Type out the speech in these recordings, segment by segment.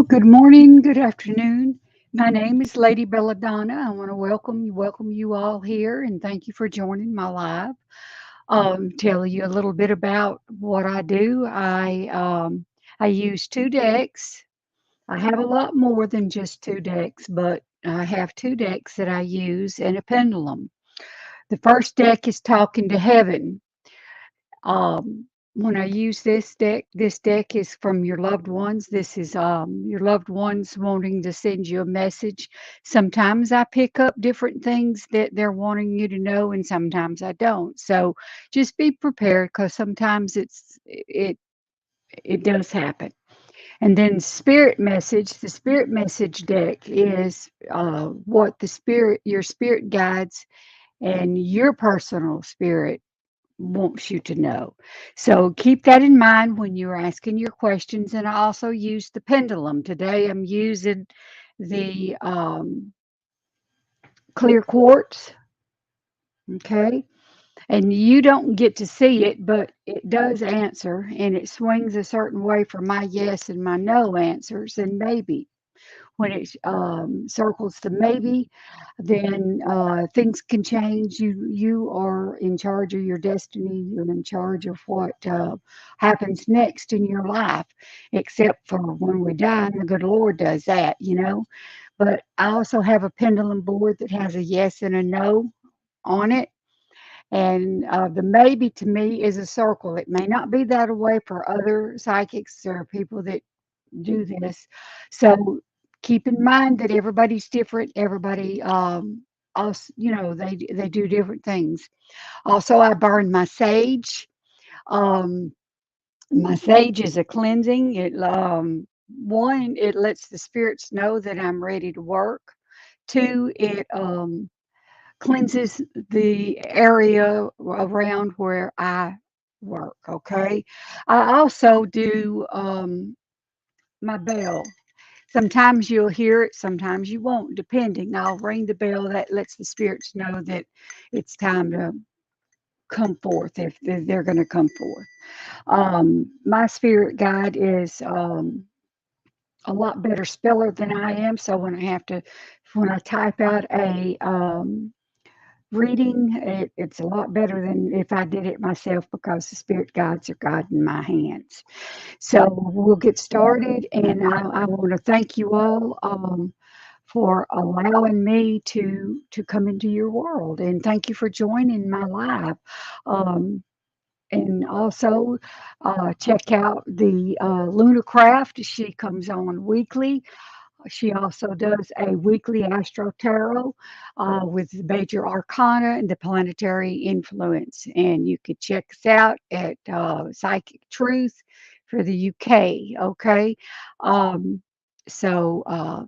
good morning, good afternoon. My name is Lady Bella Donna. I want to welcome you all here, and thank you for joining my live. Tell you a little bit about what I do. I use two decks. I have a lot more than just two decks, but I have two decks that I use and a pendulum. The first deck is Talking to Heaven. When I use this deck is from your loved ones. This is your loved ones wanting to send you a message. Sometimes I pick up different things that they're wanting you to know, and sometimes I don't. So just be prepared because sometimes it does happen. And then the spirit message deck is what your spirit guides and your personal spirit wants you to know. So keep that in mind when you're asking your questions. And I also use the pendulum. Today I'm using the clear quartz. Okay. And you don't get to see it, but it does answer and it swings a certain way for my yes and my no answers and maybe. When it circles to maybe, then things can change. You are in charge of your destiny. You're in charge of what happens next in your life, except for when we die, and the good Lord does that. But I also have a pendulum board that has a yes and a no on it. And the maybe to me is a circle. It may not be that way for other psychics or people that do this. So keep in mind that everybody's different. Everybody, also, they do different things. Also, I burn my sage. Um, my sage is a cleansing. It lets the spirits know that I'm ready to work. Two, it cleanses the area around where I work. Okay. I also do my bell. Sometimes you'll hear it, sometimes you won't, depending. I'll ring the bell that lets the spirits know that it's time to come forth if they're going to come forth. My spirit guide is a lot better speller than I am, so when I type out a reading, it's a lot better than if I did it myself because the spirit guides are guiding my hands. So we'll get started, and I want to thank you all for allowing me to come into your world, and thank you for joining my live. Um, and also check out the Luna Craft. She comes on weekly. She also does a weekly Astro Tarot with the major arcana and the planetary influence. And you could check us out at Psychic Truth for the UK. Okay. Um, so,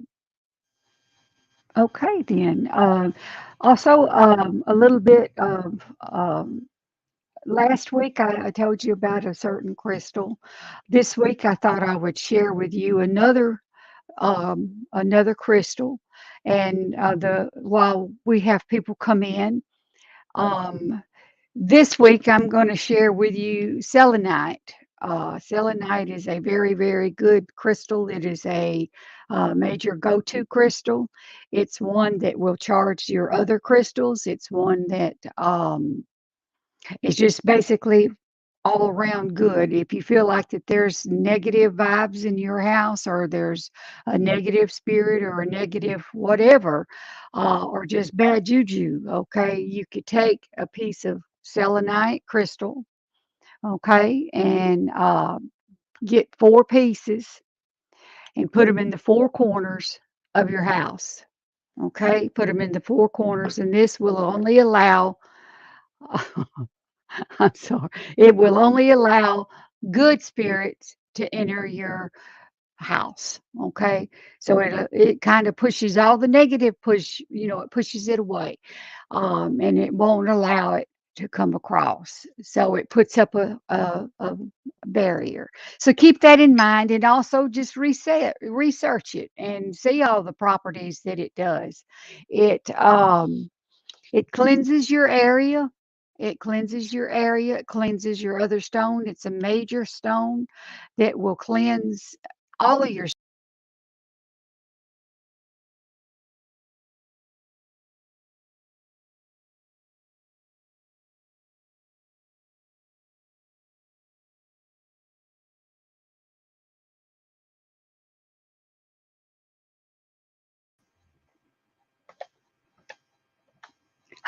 okay, then. Also, a little bit of last week, I told you about a certain crystal. This week, I thought I would share with you another crystal. And the while we have people come in, um, this week I'm going to share with you selenite. Selenite is a very, very good crystal. It is a major go-to crystal. It's one that will charge your other crystals. It's one that is just basically all around good. If you feel like that there's negative vibes in your house or there's a negative spirit or a negative whatever, or just bad juju, okay, you could take a piece of selenite crystal, okay, and get four pieces and put them in the four corners of your house. Okay, put them in the four corners, and this will only allow I'm sorry. It will only allow good spirits to enter your house. Okay. So it kind of pushes all the negative it pushes it away. And it won't allow it to come across. So it puts up a barrier. So keep that in mind and also just research it and see all the properties that it does. It it cleanses your area. It cleanses your area. It cleanses your other stone. It's a major stone that will cleanse all of your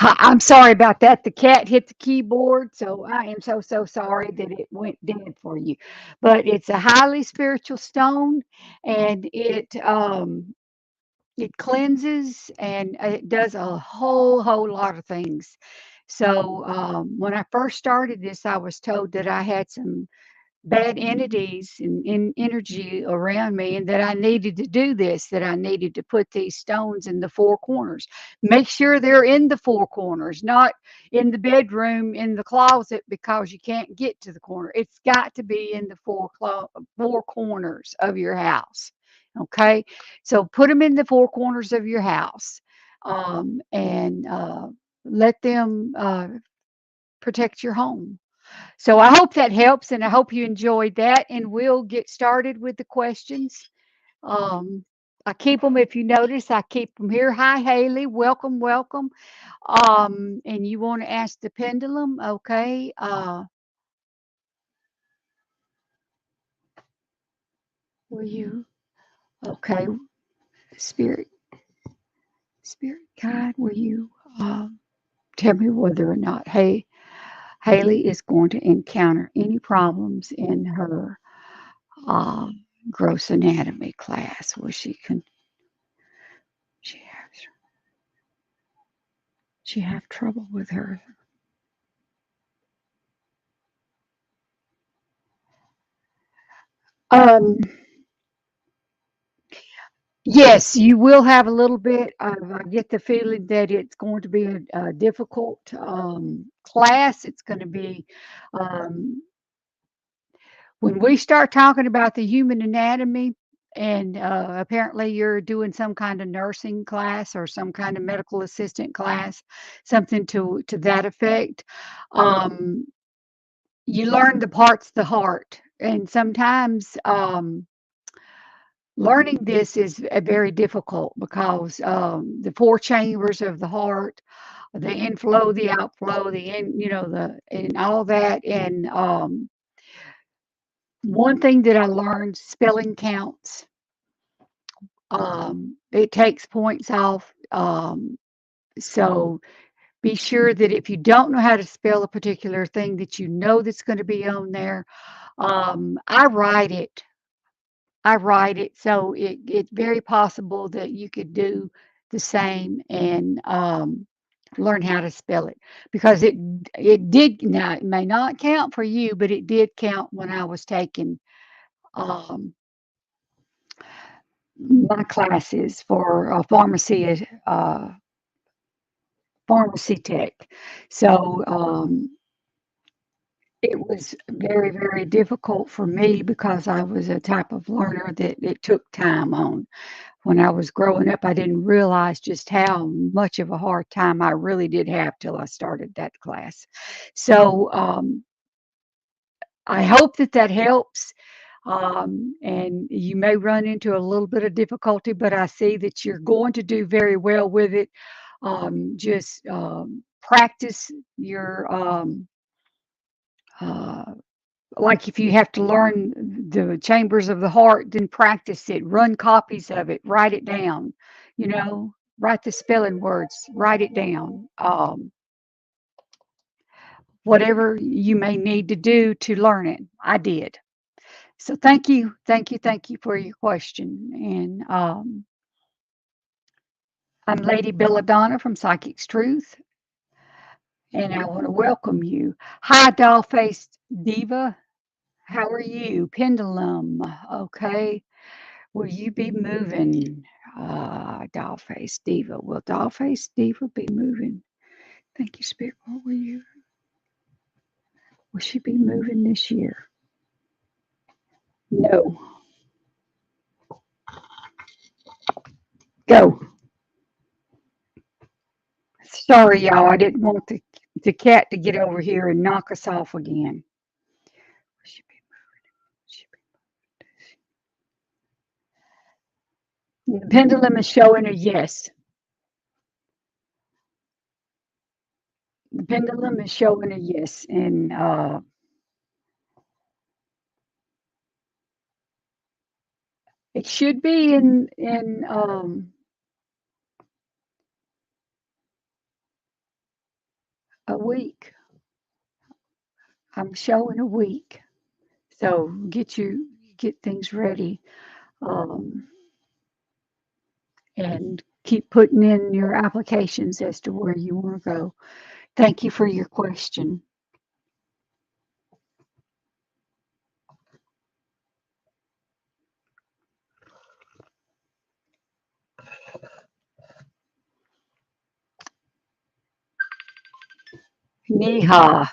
I'm sorry about that. The cat hit the keyboard, so I am so sorry that it went dead for you. But it's a highly spiritual stone, and it cleanses and it does a whole lot of things. So when I first started this, I was told that I had some bad entities and in energy around me, and that I needed to do this, that I needed to put these stones in the four corners. Make sure they're in the four corners, not in the bedroom, in the closet, because you can't get to the corner. It's got to be in the four corners of your house. Okay, so put them in the four corners of your house, and let them protect your home. So I hope that helps, and I hope you enjoyed that. And we'll get started with the questions. Um, I keep them, if you notice, I keep them here. Hi, Haley. Welcome, welcome. And you want to ask the pendulum? Okay. Will you? Okay. Spirit, spirit guide, will you tell me whether or not, hey, Haley is going to encounter any problems in her uh, gross anatomy class where she has she have trouble with her. Um, yes, you will have a little bit of, I get the feeling that it's going to be a difficult class. It's going to be, um, when we start talking about the human anatomy, and apparently you're doing some kind of nursing class or some kind of medical assistant class, something to that effect. Um, you learn the parts of the heart, and sometimes learning this is very difficult because the four chambers of the heart, the inflow, the outflow, the and all that. And one thing that I learned, spelling counts. It takes points off. So be sure that if you don't know how to spell a particular thing, that you know that's going to be on there. I write it. So it's very possible that you could do the same and learn how to spell it, because it did. Now it may not count for you, but it did count when I was taking um, my classes for pharmacy tech. So it was very difficult for me because I was a type of learner that it took time on. When I was growing up, I didn't realize just how much of a hard time I really did have till I started that class. So I hope that that helps. And you may run into a little bit of difficulty, but I see that you're going to do very well with it. Just practice your, uh, like if you have to learn the chambers of the heart, then practice it, run copies of it, write it down, write the spelling words, write it down. Whatever you may need to do to learn it, I did. So thank you for your question. And I'm Lady Bella Donna from Psychic's Truth, and I want to welcome you. Hi, doll-faced diva. How are you? Pendulum. Okay. Will you be moving? Doll-faced diva. Will doll-faced diva be moving? Thank you, Spirit. What will you? Will she be moving this year? No. Go. Sorry, y'all. I didn't want the cat to get over here and knock us off again. Will she be, the pendulum is showing a yes. The pendulum is showing a yes, and it should be in A week. I'm showing a week. So get things ready, um, and keep putting in your applications as to where you want to go. Thank you for your question. Neha.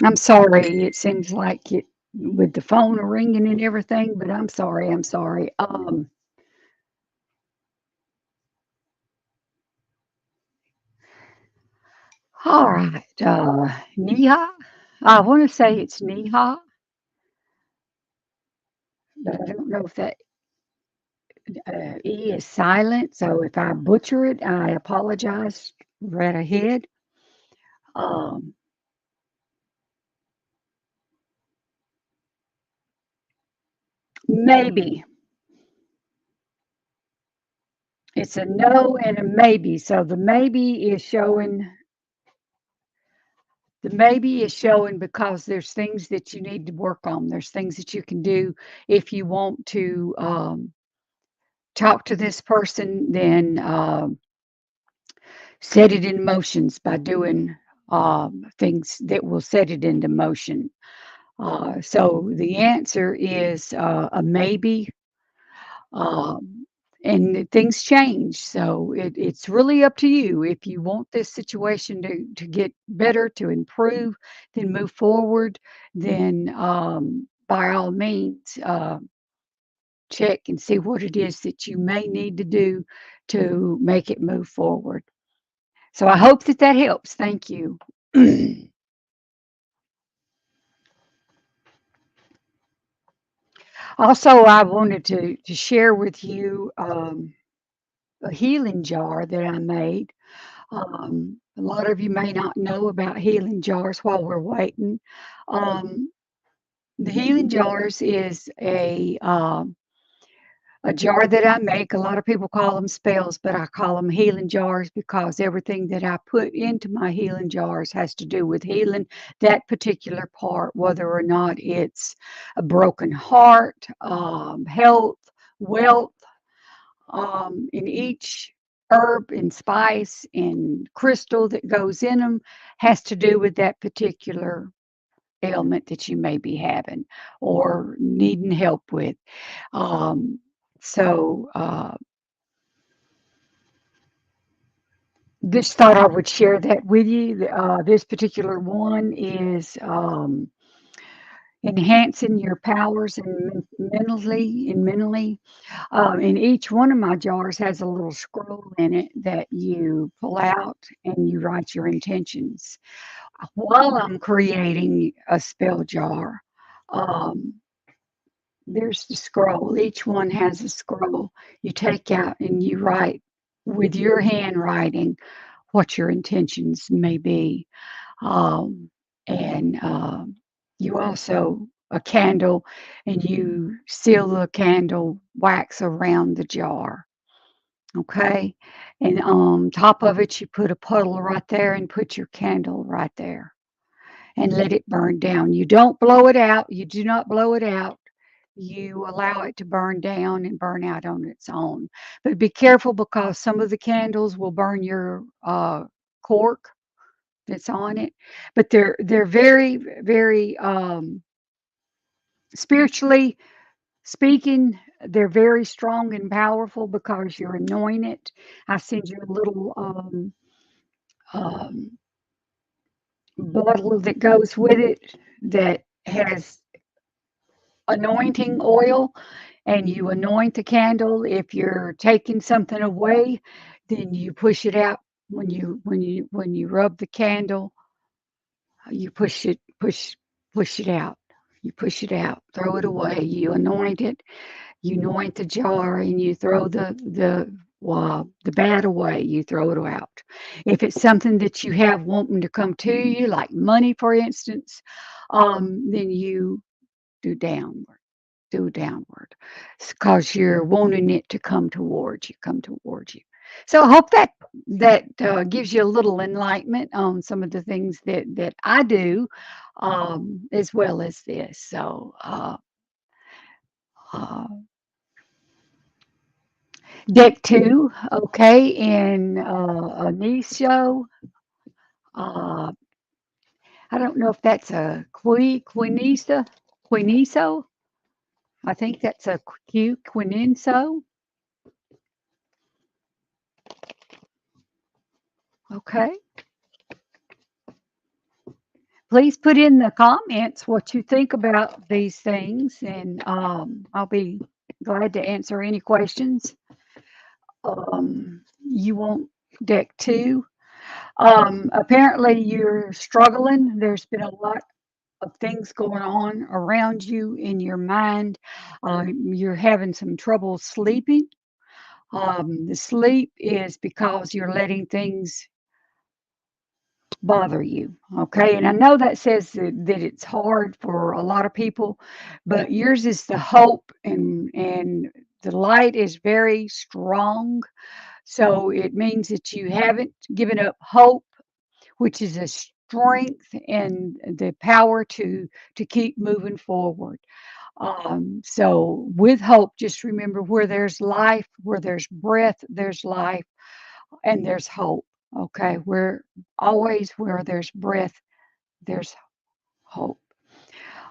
I'm sorry. It seems like it with the phone ringing and everything, but I'm sorry. I'm sorry. All right. Neha. I want to say it's Neha, but I don't know if that E is silent. So if I butcher it, I apologize right ahead. Um, maybe it's a no and a maybe. So the maybe is showing because there's things that you need to work on. There's things that you can do if you want to talk to this person, then set it in motions by doing things that will set it into motion. So the answer is a maybe, um, and things change. So it's really up to you. If you want this situation to get better, to improve, then move forward, then by all means, check and see what it is that you may need to do to make it move forward. So I hope that that helps. Thank you. Also, I wanted to share with you a healing jar that I made. A lot of you may not know about healing jars while we're waiting. Um, the healing jars is a jar that I make. A lot of people call them spells, but I call them healing jars because everything that I put into my healing jars has to do with healing that particular part, whether or not it's a broken heart, health, wealth, in each herb and spice and crystal that goes in them has to do with that particular ailment that you may be having or needing help with. Um, so just thought I would share that with you. This particular one is enhancing your powers and mentally. And each one of my jars has a little scroll in it that you pull out and you write your intentions. While I'm creating a spell jar, um, there's the scroll. Each one has a scroll. You take out and you write with your handwriting what your intentions may be. Um, and you also a candle, and you seal the candle wax around the jar. Okay, and on top of it, you put a puddle right there, and put your candle right there, and let it burn down. You don't blow it out. You do not blow it out. You allow it to burn down and burn out on its own. But be careful because some of the candles will burn your cork that's on it. But they're very spiritually speaking, they're very strong and powerful because you're anointed. I send you a little um, bottle that goes with it that has anointing oil, and you anoint the candle. If you're taking something away, then you push it out. When you rub the candle, you push it out. You push it out, throw it away. You anoint it. You anoint the jar, and you throw the bad away. You throw it out. If it's something that you have wanting to come to you, like money, for instance, then you do downward. do downward because you're wanting it to come towards you. So I hope that gives you a little enlightenment on some of the things that I do, as well as this. So uh, deck two, okay, in a niche show. Uh, I don't know if that's a quiniso. I think that's a quinenso. Okay. Please put in the comments what you think about these things, and I'll be glad to answer any questions. You want deck two. Apparently, you're struggling. There's been a lot of things going on around you in your mind. You're having some trouble sleeping. The sleep is because you're letting things bother you. Okay. And I know that says that it's hard for a lot of people, but yours is the hope, and the light is very strong. So it means that you haven't given up hope, which is a strength and the power to keep moving forward. So with hope, just remember, where there's life, where there's breath, there's life, and there's hope. Okay, where there's breath, there's hope.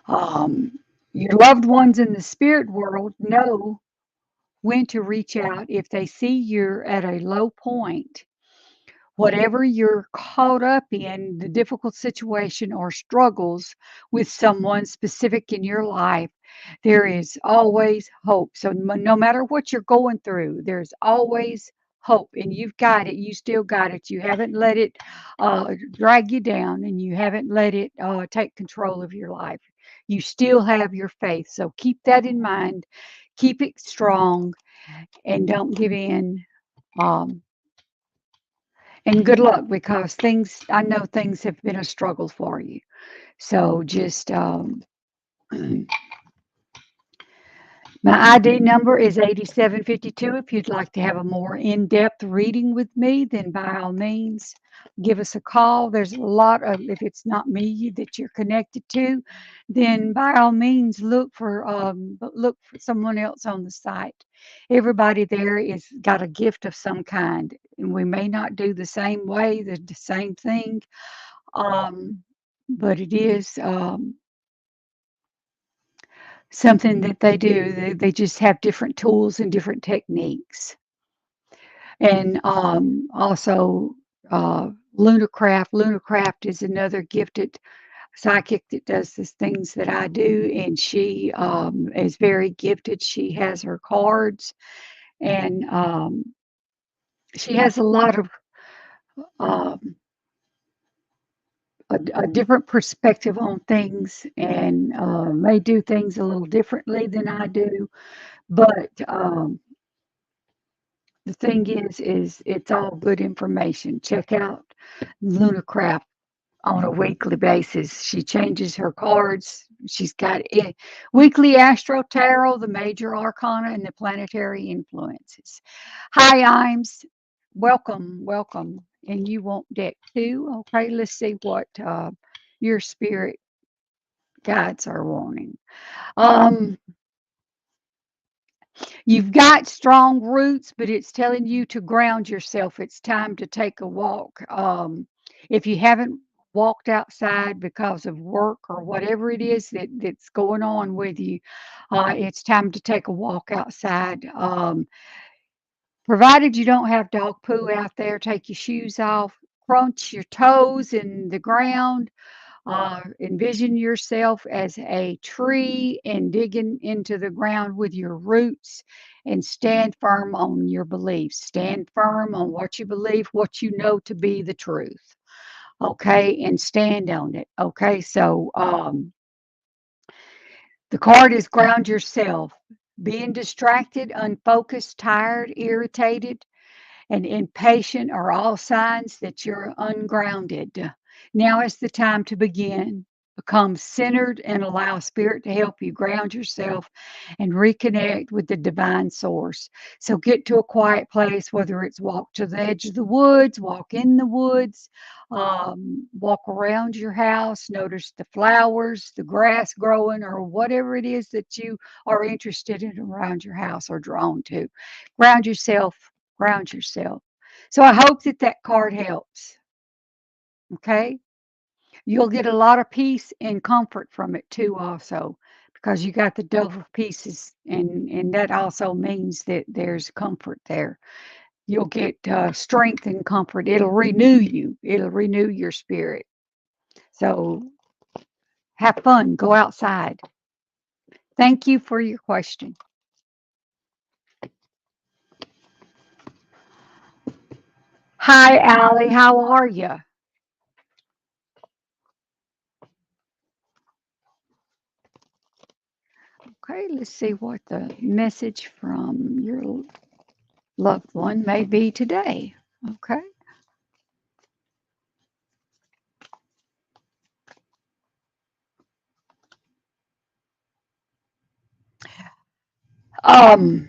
Your loved ones in the spirit world know when to reach out if they see you're at a low point. Whatever you're caught up in, the difficult situation or struggles with someone specific in your life, there is always hope. So no matter what you're going through, there's always hope, and you've got it. You still got it. You haven't let it drag you down, and you haven't let it take control of your life. You still have your faith. So keep that in mind. Keep it strong, and don't give in. Um, and good luck, because I know things have been a struggle for you. So just, my ID number is 8752. If you'd like to have a more in-depth reading with me, then by all means, give us a call. There's a lot of, if it's not me that you're connected to, then by all means, look for someone else on the site. Everybody there is got a gift of some kind, and we may not do the same way, the same thing, um, but it is something that they do. They just have different tools and different techniques. And also, Lunacraft. Lunacraft is another gifted psychic that does the things that I do, and she is very gifted. She has her cards, and she has a lot of um, a different perspective on things, and may do things a little differently than I do. But the thing is it's all good information. Check out Lunacraft on a weekly basis. She changes her cards. She's got weekly Astro Tarot, the major arcana, and the planetary influences. Hi, Imes. Welcome, welcome. And you want deck two? Okay, let's see what your spirit guides are wanting. Um, You've got strong roots, but it's telling you to ground yourself. It's time to take a walk. If you haven't walked outside because of work or whatever it is that's going on with you, it's time to take a walk outside. Provided you don't have dog poo out there, take your shoes off, crunch your toes in the ground. Envision yourself as a tree and digging into the ground with your roots, and stand firm on your beliefs. Stand firm on what you believe, what you know to be the truth. Okay, and stand on it. Okay, so the card is ground yourself. Being distracted, unfocused, tired, irritated, and impatient are all signs that you're ungrounded. Now is the time to begin. Become centered and allow Spirit to help you ground yourself and reconnect with the divine source. So get to a quiet place, whether it's walk to the edge of the woods, walk in the woods, walk around your house, notice the flowers, the grass growing, or whatever it is that you are interested in around your house or drawn to. Ground yourself, ground yourself. So I hope that that card helps. Okay. You'll get a lot of peace and comfort from it too, also, because you got the Dove of Pieces, and that also means that there's comfort there. You'll get strength and comfort. It'll renew you. It'll renew your spirit. So have fun. Go outside. Thank you for your question. Hi, Allie. How are you? Okay, let's see what the message from your loved one may be today. Okay. Um,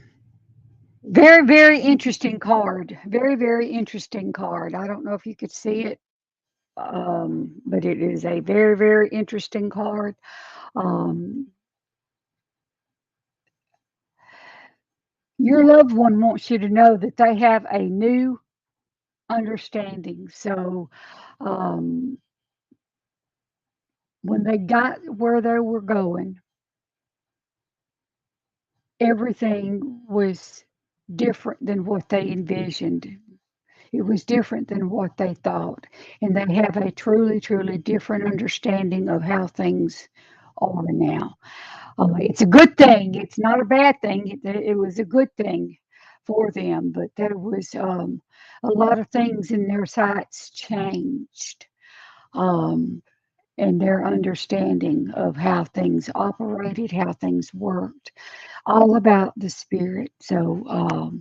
Very, very interesting card. Very, very interesting card. I don't know if you could see it, but it is a very, very interesting card. Um, your loved one wants you to know that they have a new understanding. So, um, when they got where they were going, everything was different than what they envisioned. It was different than what they thought. And they have a truly, truly different understanding of how things are now. It's a good thing. It's not a bad thing. It was a good thing for them, but there was a lot of things in their sights changed, um, and their understanding of how things operated, how things worked, all about the spirit. So,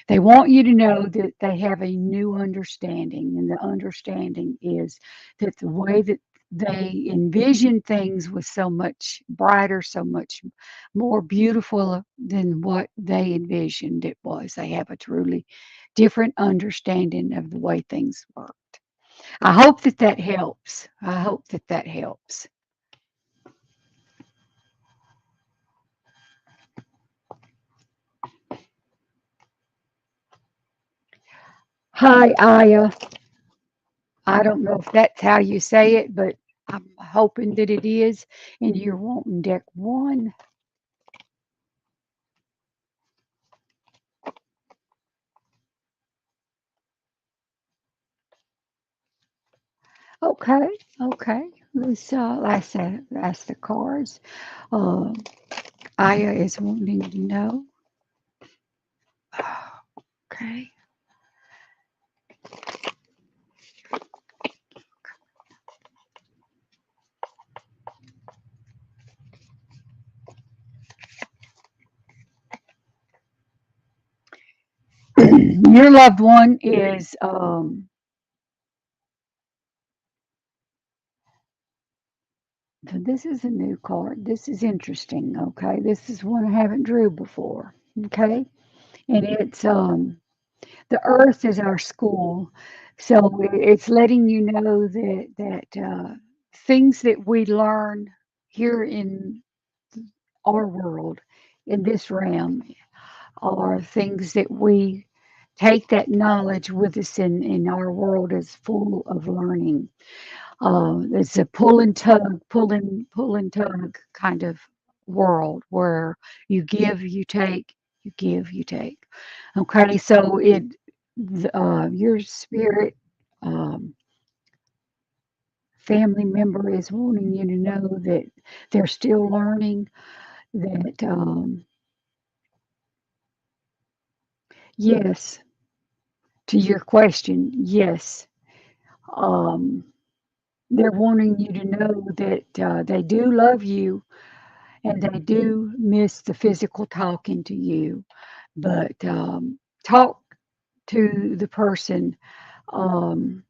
they want you to know that they have a new understanding, and the understanding is that the way that they envision things was so much brighter, so much more beautiful than what they envisioned it was. They have a truly different understanding of the way things work. I hope that that helps. I hope that that helps. Hi, Aya. I don't know if that's how you say it, but I'm hoping that it is. And you're wanting deck one. Okay, okay. That's the cards. Uh, Aya is wanting to know. Okay. Your loved one is, so this is a new card. This is interesting. Okay. This is one I haven't drew before. Okay. And it's, the earth is our school. So it's letting you know that things that we learn here in our world, in this realm, are things that we take that knowledge with us in our world is full of learning. It's a pull and tug, pull and tug kind of world where you give, you take, you give, you take. Okay, so your spirit family member is wanting you to know that they're still learning. That yes, to your question, yes. Um, they're wanting you to know that they do love you and they do miss the physical talking to you, but talk to the person. Um,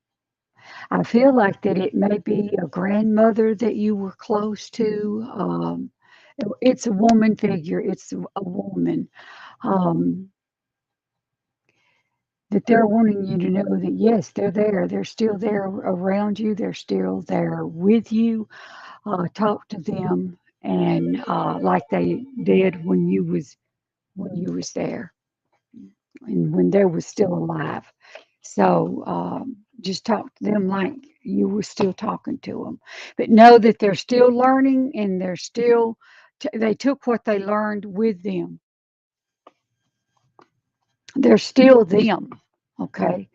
I feel like that it may be a grandmother that you were close to. It's a woman figure. It's a woman. Um, that they're wanting you to know that yes, they're there. They're still there around you. They're still there with you. Talk to them, and like they did when you was there and when they was still alive. So just talk to them like you were still talking to them, but know that they're still learning and they're still. They took what they learned with them. They're still them. Okay.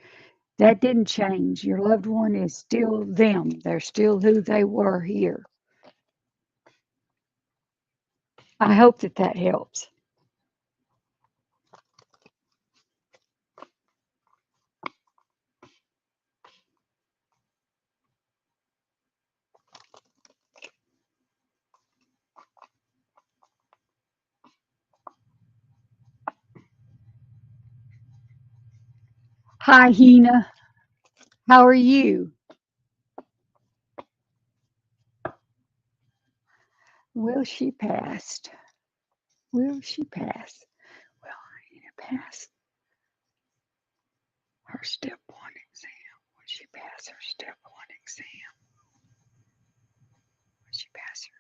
That didn't change. Your loved one is still them. They're still who they were here. I hope that that helps. Hi, Hina. How are you? Will she pass? Will she pass? Will Hina pass her step one exam? Will she pass her step one exam? Will she pass her?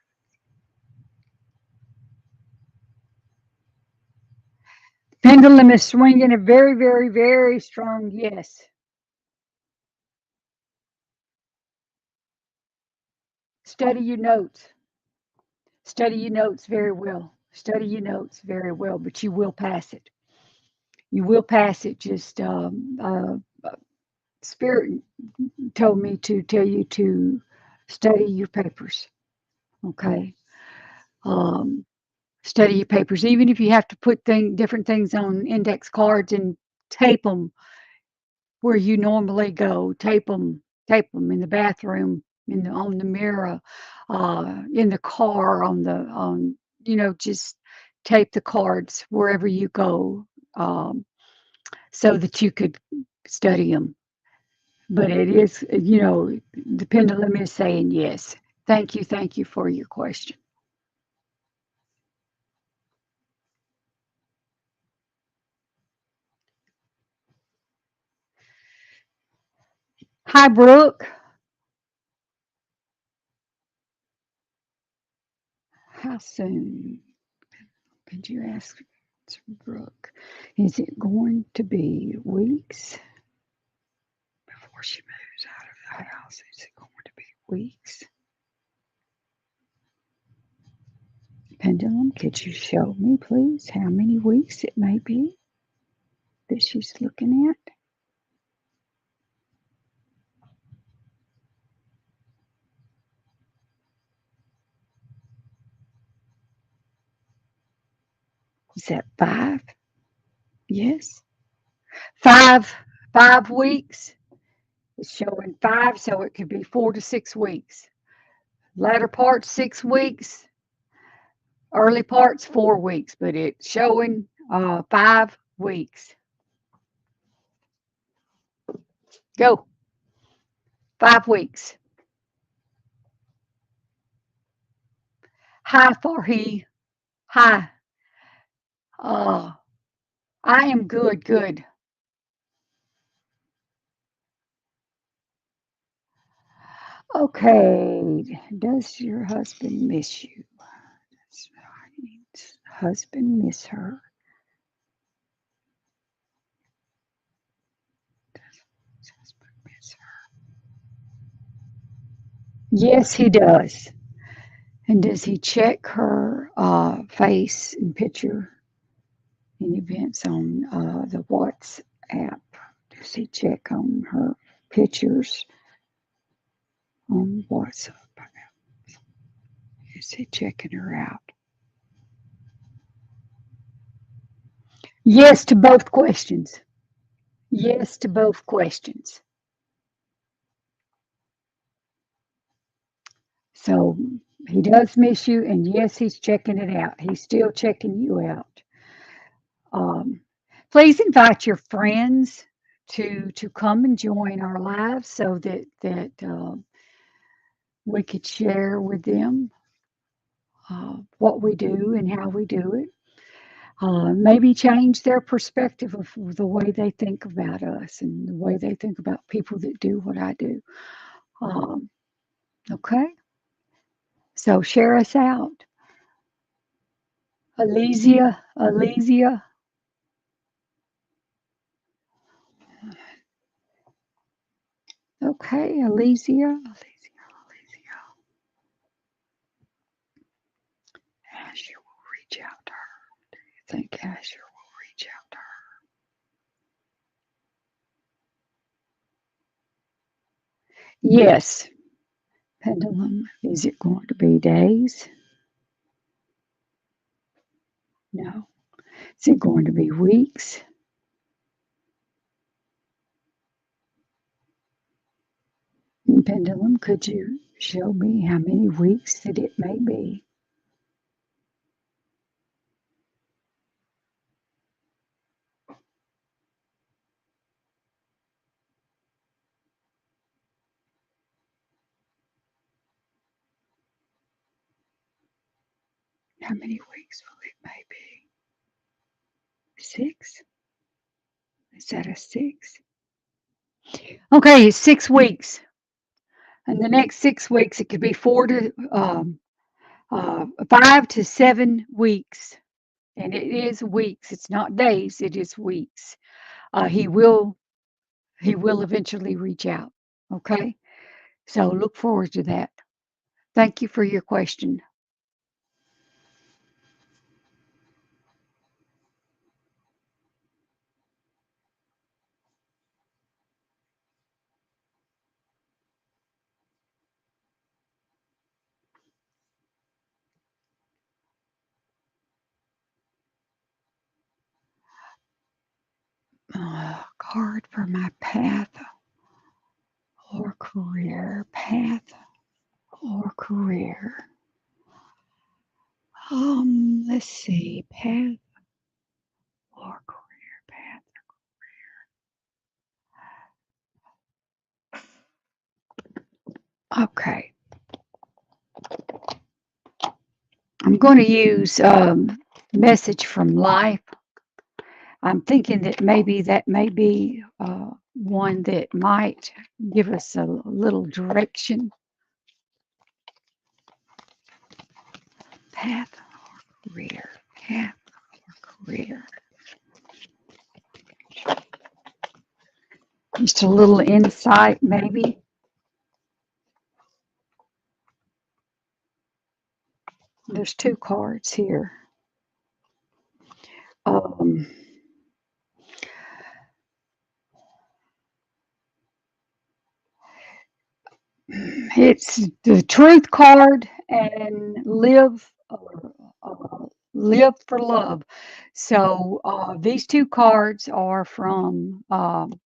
Pendulum is swinging a very, very, very strong yes. Study your notes. Study your notes very well. Study your notes very well, but you will pass it. You will pass it. Just Spirit told me to tell you to study your papers. Okay. Um, Study your papers, even if you have to put different things on index cards and tape them where you normally go. Tape them in the bathroom, on the mirror, in the car, just tape the cards wherever you go, so that you could study them. But it is, the pendulum is saying yes. Thank you for your question. Hi, Brooke. How soon could you ask Brooke? Is it going to be weeks before she moves out of the house? Is it going to be weeks? Pendulum, could you show me, please, how many weeks it may be that she's looking at? Is that 5? Yes. 5, 5 weeks. It's showing 5, so it could be 4 to 6 weeks. Latter part 6 weeks, early parts 4 weeks, but it's showing 5 weeks. Go. 5 weeks. Hi, Farhi. Hi. Uh, I am good, good. Okay. Does your husband miss you? Does Farhi's husband miss her? Does his husband miss her? Yes, he does. And does he check her face and picture in events on the WhatsApp? Does he check on her pictures on WhatsApp? Is he checking her out? Yes to both questions. Yes to both questions. So he does miss you, and yes, he's checking it out. He's still checking you out. Um, Please invite your friends to come and join our lives so that we could share with them what we do and how we do it. Maybe change their perspective of the way they think about us and the way they think about people that do what I do. Um, okay, so share us out. Alesia. Okay, Alesia. Asher will reach out to her. Do you think Asher will reach out to her? Yes, pendulum. Is it going to be days? No. Is it going to be weeks? Pendulum, could you show me how many weeks that it may be? How many weeks will it may be? 6? Is that a 6? Okay, 6 weeks. And the next 6 weeks, it could be 5 to 7 weeks. And it is weeks. It's not days. It is weeks. He will eventually reach out. Okay. So look forward to that. Thank you for your question. Card for my path or career. Path or career. Let's see. Path or career. Path. Okay. I'm going to use message from life. I'm thinking that maybe that may be one that might give us a little direction. Path or career. Path or career. Just a little insight, maybe. There's 2 cards here. Um, it's the truth card and live for love. So these 2 cards are from the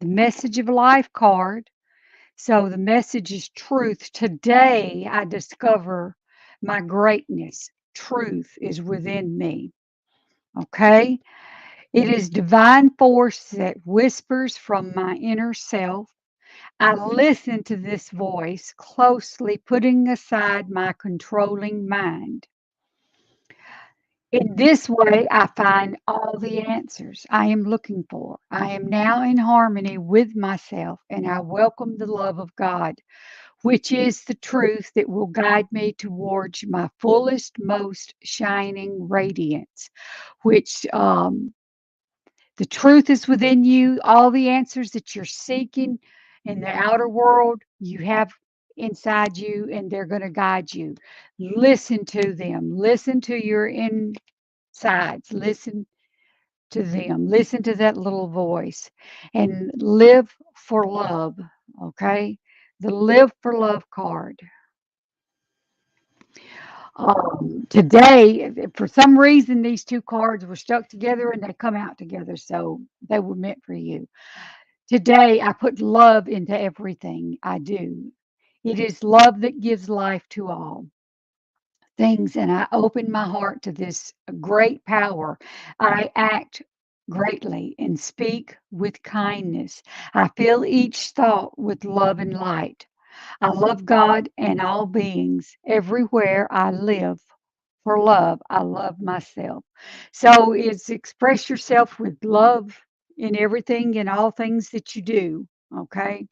message of life card. So the message is truth. Today I discover my greatness. Truth is within me. Okay. It is divine force that whispers from my inner self. I listen to this voice closely, putting aside my controlling mind. In this way, I find all the answers I am looking for. I am now in harmony with myself, and I welcome the love of God, which is the truth that will guide me towards my fullest, most shining radiance, which the truth is within you. All the answers that you're seeking in the outer world, you have inside you, and they're going to guide you. Listen to them. Listen to your insides. Listen to them. Listen to that little voice and live for love. Okay. The live for love card. Today, for some reason, these 2 cards were stuck together and they come out together. So they were meant for you. Today, I put love into everything I do. It is love that gives life to all things, and I open my heart to this great power. I act greatly and speak with kindness. I fill each thought with love and light. I love God and all beings everywhere I live. For love, I love myself. So it's express yourself with love in everything and all things that you do. Okay.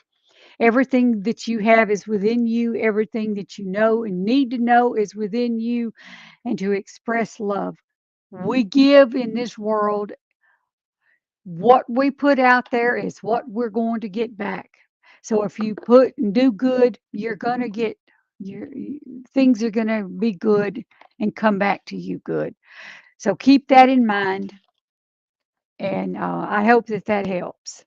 Everything that you have is within you. Everything that you know and need to know is within you, and to express love. We give in this world. What we put out there is what we're going to get back. So if you put and do good, you're going to get your things are going to be good and come back to you good. So keep that in mind, and I hope that that helps.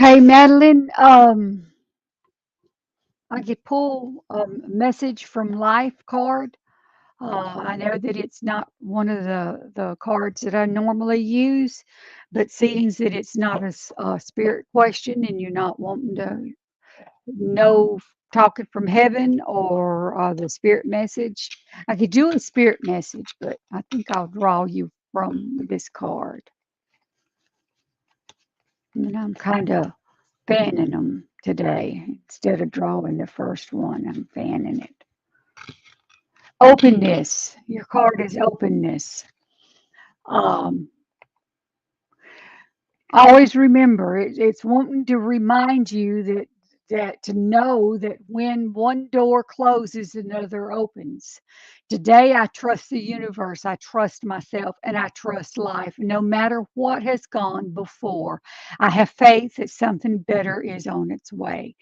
Okay, Madeline. I could pull a message from life card. I know that it's not one of the cards that I normally use, but seeing that it's not a spirit question and you're not wanting to know talking from heaven or the spirit message, I could do a spirit message, but I think I'll draw you from this card. And I'm kind of fanning them today instead of drawing the first one. I'm fanning it. Openness. Your card is openness. Um, Always remember, it's wanting to remind you that to know that when one door closes, another opens. Today, I trust the universe, I trust myself, and I trust life. No matter what has gone before, I have faith that something better is on its way.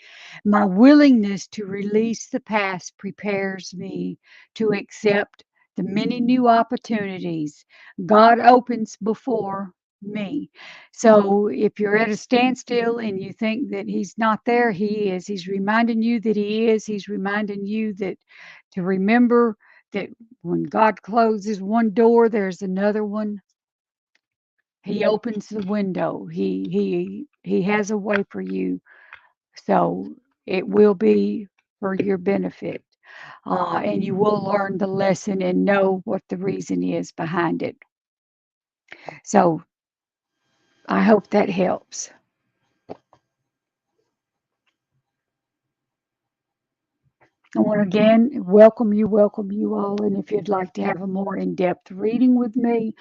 My willingness to release the past prepares me to accept the many new opportunities God opens before me. So if you're at a standstill and you think that he's not there, he is. He's reminding you that he is. He's reminding you that to remember that when God closes one door, there's another one. He opens the window. He has a way for you. So it will be for your benefit. And you will learn the lesson and know what the reason is behind it. So I hope that helps. I want to again welcome you all. And if you'd like to have a more in depth reading with me,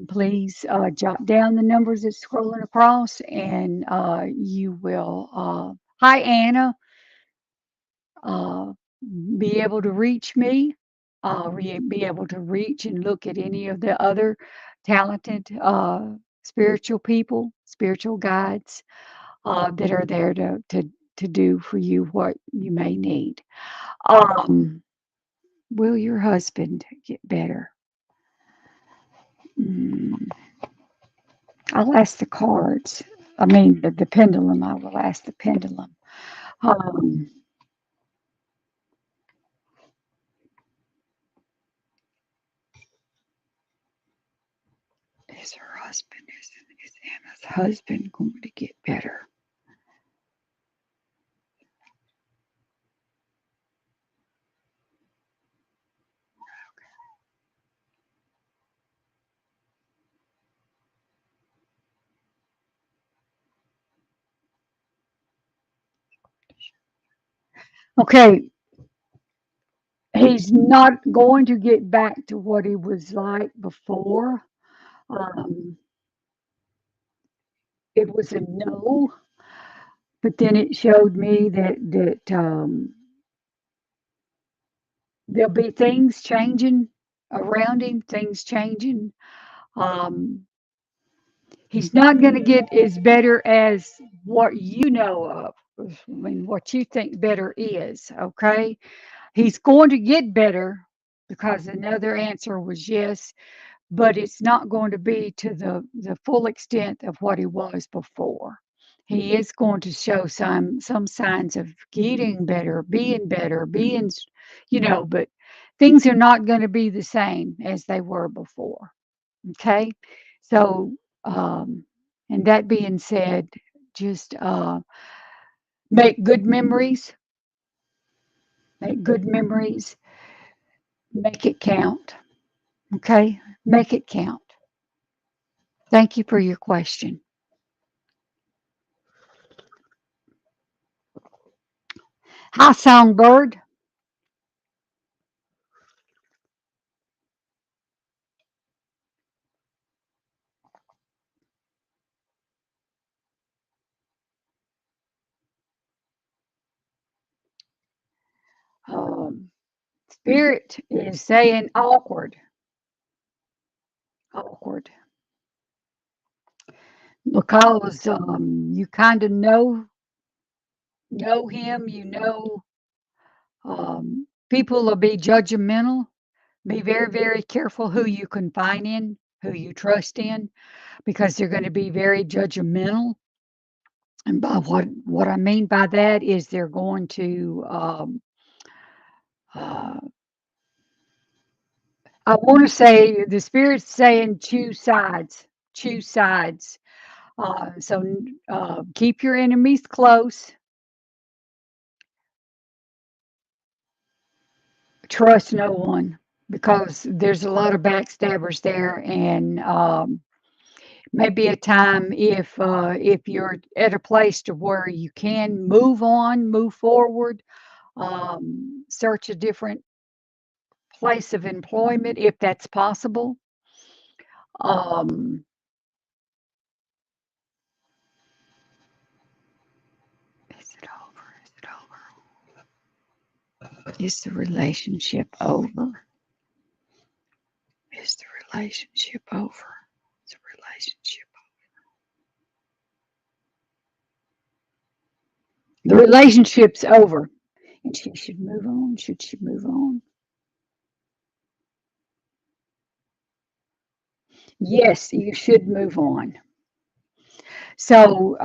please jot down the numbers that's scrolling across and you will. Hi, Anna. Uh, be able to reach me, be able to reach and look at any of the other talented spiritual people, spiritual guides that are there to do for you what you may need. Um, will your husband get better? Mm, I'll ask the cards. I mean, the pendulum. I will ask the pendulum. Um, is her husband, is Anna's husband going to get better? Okay, he's not going to get back to what he was like before. Um, it was a no, but then it showed me that there'll be things changing around him, things changing. Um, he's not going to get as better as what you know of. I mean, what you think better is, okay? He's going to get better because another answer was yes, but it's not going to be to the full extent of what he was before. He is going to show some signs of getting better, being, but things are not going to be the same as they were before. Okay, so um, And that being said, just make good memories, make good memories, make it count. Okay? Make it count. Thank you for your question. Hi, Songbird. Um, Spirit is saying awkward, awkward, because you kind of know him. You know, people will be judgmental. Be very, very careful who you confide in, who you trust in, because they're going to be very judgmental. And by what I mean by that is they're going to uh, I want to say the spirit's saying choose sides, choose sides. So keep your enemies close. Trust no one because there's a lot of backstabbers there, and maybe a time if you're at a place to where you can move on, move forward, search a different place of employment if that's possible. Um, is it over? Is it over? Is the relationship over? Is the relationship over? Is the relationship The relationship's over. And she should move on. Should she move on? Yes, you should move on. So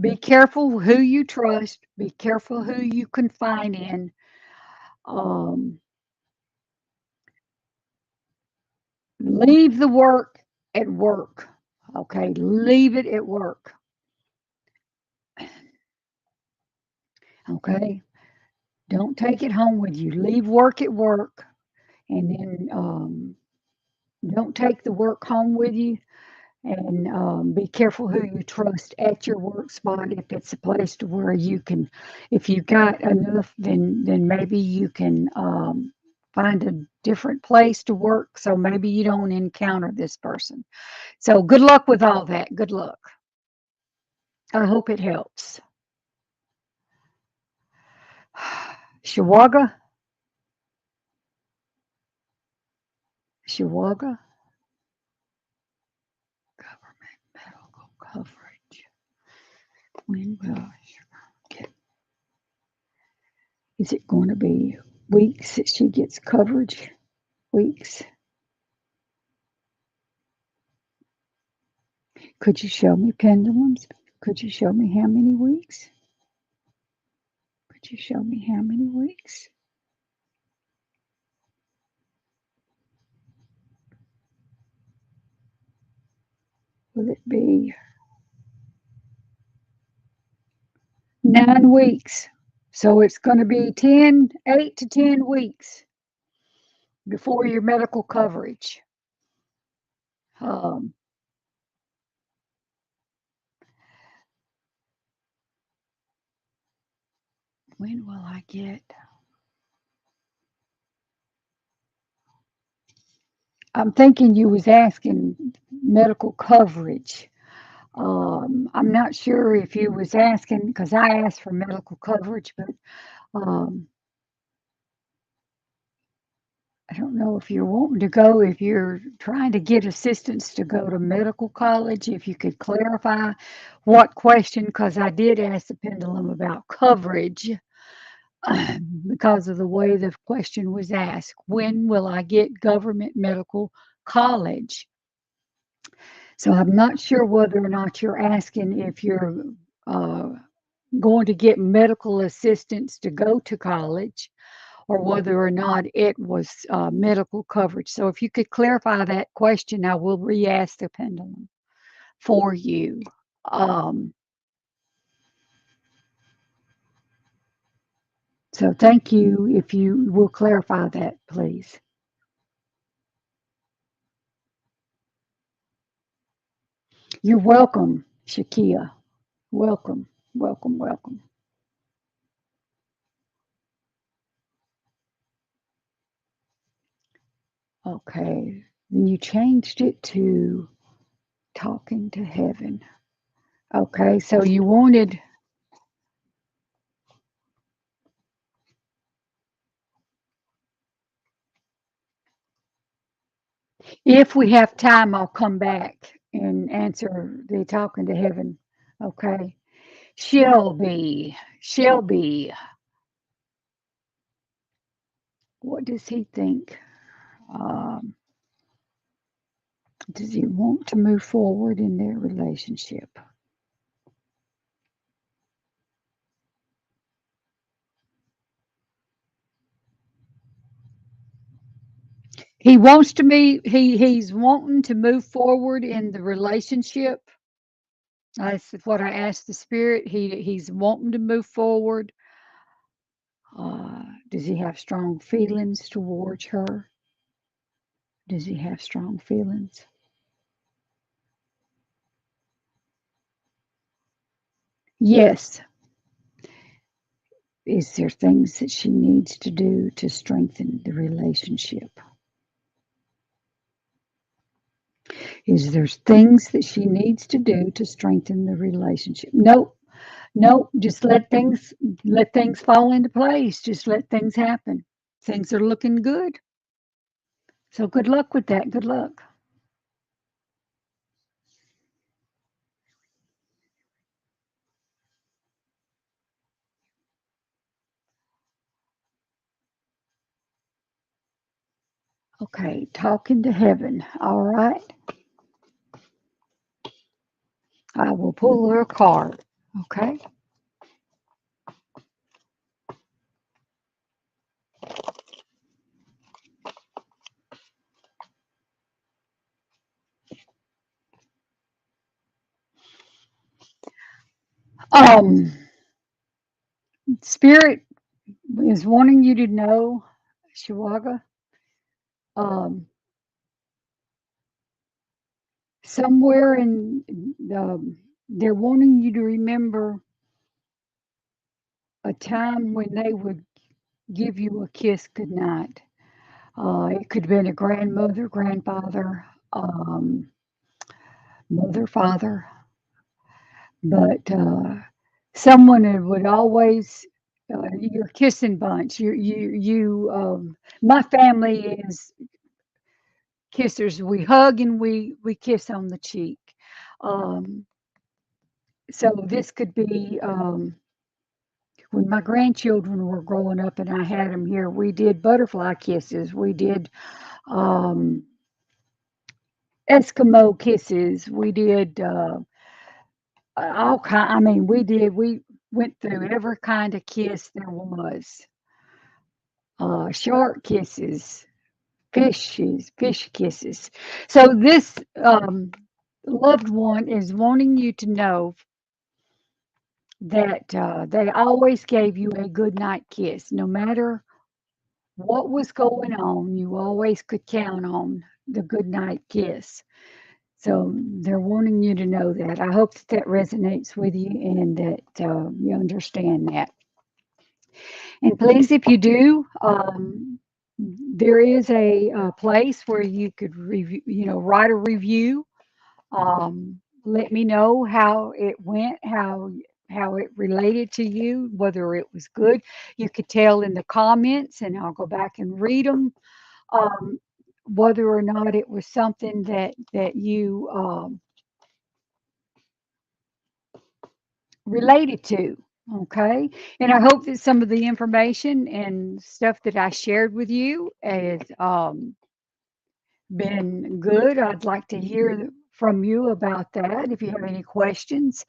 be careful who you trust. Be careful who you confide in. Um, leave the work at work. Okay, leave it at work. Okay, don't take it home with you. Leave work at work, and then don't take the work home with you. And be careful who you trust at your work spot. If it's a place to where you can, if you got enough, then maybe you can find a different place to work. So maybe you don't encounter this person. So good luck with all that. Good luck. I hope it helps. Shiwaga, Shiwaga, government medical coverage. When will she get? Is it going to be weeks that she gets coverage? Weeks. Could you show me pendulums? Could you show me how many weeks? Could you show me how many weeks? Will it be 9 weeks? So it's going to be 8 to 10 weeks before your medical coverage. Um, when will I get? I'm thinking you was asking medical coverage. I'm not sure if you was asking because I asked for medical coverage, but um, I don't know if you're wanting to go, if you're trying to get assistance to go to medical college, if you could clarify what question, because I did ask the pendulum about coverage because of the way the question was asked. When will I get government medical college? So I'm not sure whether or not you're asking if you're uh, going to get medical assistance to go to college, or whether or not it was medical coverage. So if you could clarify that question, I will re-ask the pendulum for you. Um, so thank you if you will clarify that, please. You're welcome, Shakia. Welcome, welcome, welcome. Okay, then you changed it to talking to heaven. Okay, so you wanted, if we have time, I'll come back and answer the talking to heaven. Okay. Shelby, what does he think? Um, does he want to move forward in their relationship? He wants to be, he's wanting to move forward in the relationship. That's what I asked the spirit. He's wanting to move forward. Does he have strong feelings towards her? Does he have strong feelings? Yes. Is there things that she needs to do to strengthen the relationship? Is there things that she needs to do to strengthen the relationship? Nope. Nope. Just let things fall into place. Just let things happen. Things are looking good. So good luck with that. Good luck. Okay, talking to heaven. All right. I will pull her card. Okay. Um, Spirit is wanting you to know, Shivaga, um, somewhere in they're wanting you to remember a time when they would give you a kiss goodnight. It could have been a grandmother, grandfather, mother, father, but someone that would always your kissing bunch. My family is kissers. We hug and we kiss on the cheek. Um, so this could be when my grandchildren were growing up and I had them here. We did butterfly kisses. We did um, Eskimo kisses. We did all kind. I mean, we went through every kind of kiss there was. Shark kisses, fish kisses. So this loved one is wanting you to know that they always gave you a good night kiss, no matter what was going on. You always could count on the good night kiss. So they're wanting you to know that. I hope that that resonates with you and that you understand that. And please, if you do, there is a place where you could review, write a review. Let me know how it went, how it related to you, whether it was good. You could tell in the comments, and I'll go back and read them. Um, whether or not it was something that you related to. Okay. And I hope that some of the information and stuff that I shared with you has been good. I'd like to hear from you about that if you have any questions.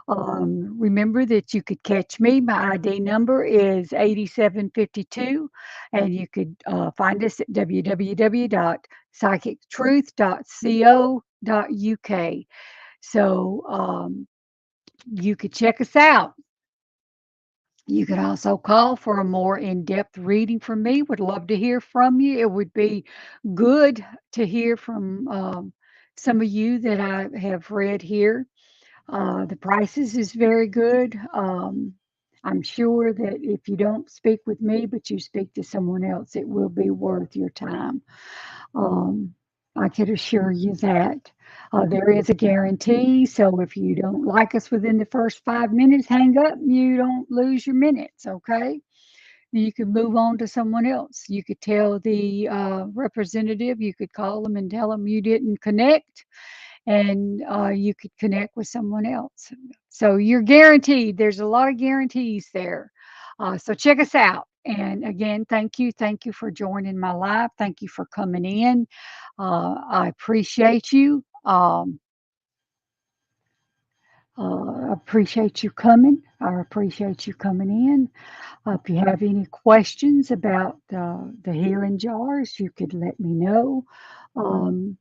Remember that you could catch me. My ID number is 8752, and you could find us at www.psychictruth.co.uk. So you could check us out. You could also call for a more in-depth reading from me. Would love to hear from you. It would be good to hear from some of you that I have read here. The prices is very good. I'm sure that if you don't speak with me, but you speak to someone else, it will be worth your time. Um, I can assure you that. There is a guarantee, so if you don't like us within the first 5 minutes, hang up. You don't lose your minutes, okay? You can move on to someone else. You could tell the representative, you could call them and tell them you didn't connect, and you could connect with someone else. So you're guaranteed. There's a lot of guarantees there. So check us out. And again, thank you. Thank you for joining my live. Thank you for coming in. I appreciate you. I appreciate you coming. I appreciate you coming in. If you have any questions about the healing jars, you could let me know. Um,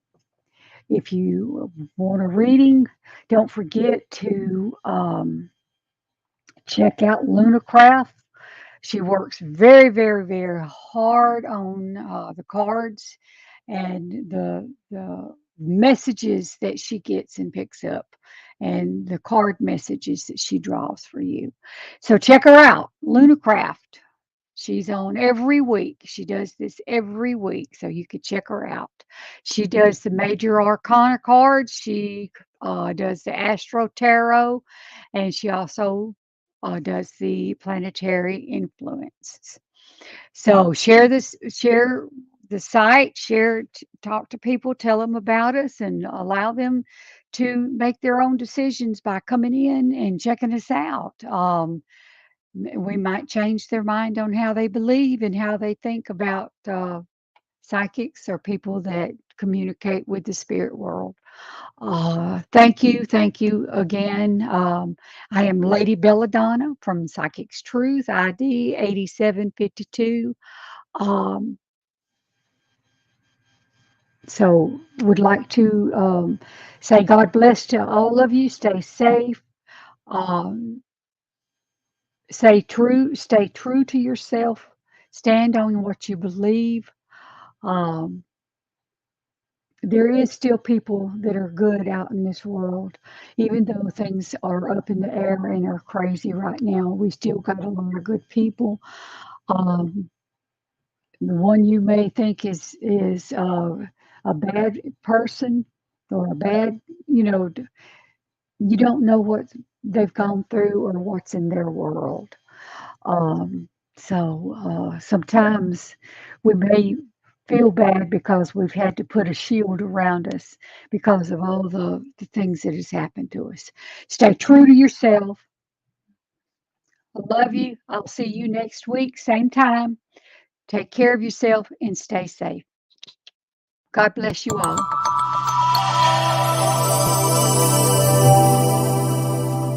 if you want a reading, don't forget to check out Lunacraft. She works very, very, very hard on the cards and the messages that she gets and picks up, and the card messages that she draws for you. So check her out, Lunacraft. She's on every week. She does this every week, so you could check her out. She does the major arcana cards. She does the Astro Tarot, and she also does the planetary influences. So share the site, talk to people, tell them about us, and allow them to make their own decisions by coming in and checking us out. We might change their mind on how they believe and how they think about psychics or people that communicate with the spirit world. Thank you again. I am Lady Bella Donna from Psychic's Truth, ID 8752. Um, so would like to say God bless to all of you. Stay safe. Um, stay true to yourself. Stand on what you believe. Um, there is still people that are good out in this world, even though things are up in the air and are crazy right now. We still got a lot of good people. Um, the one you may think is a bad person or a bad, you know, you don't know what they've gone through or what's in their world. Um, so sometimes we may feel bad because we've had to put a shield around us because of all the things that has happened to us. Stay true to yourself. I love you. I'll see you next week, same time. Take care of yourself and stay safe. God bless you all.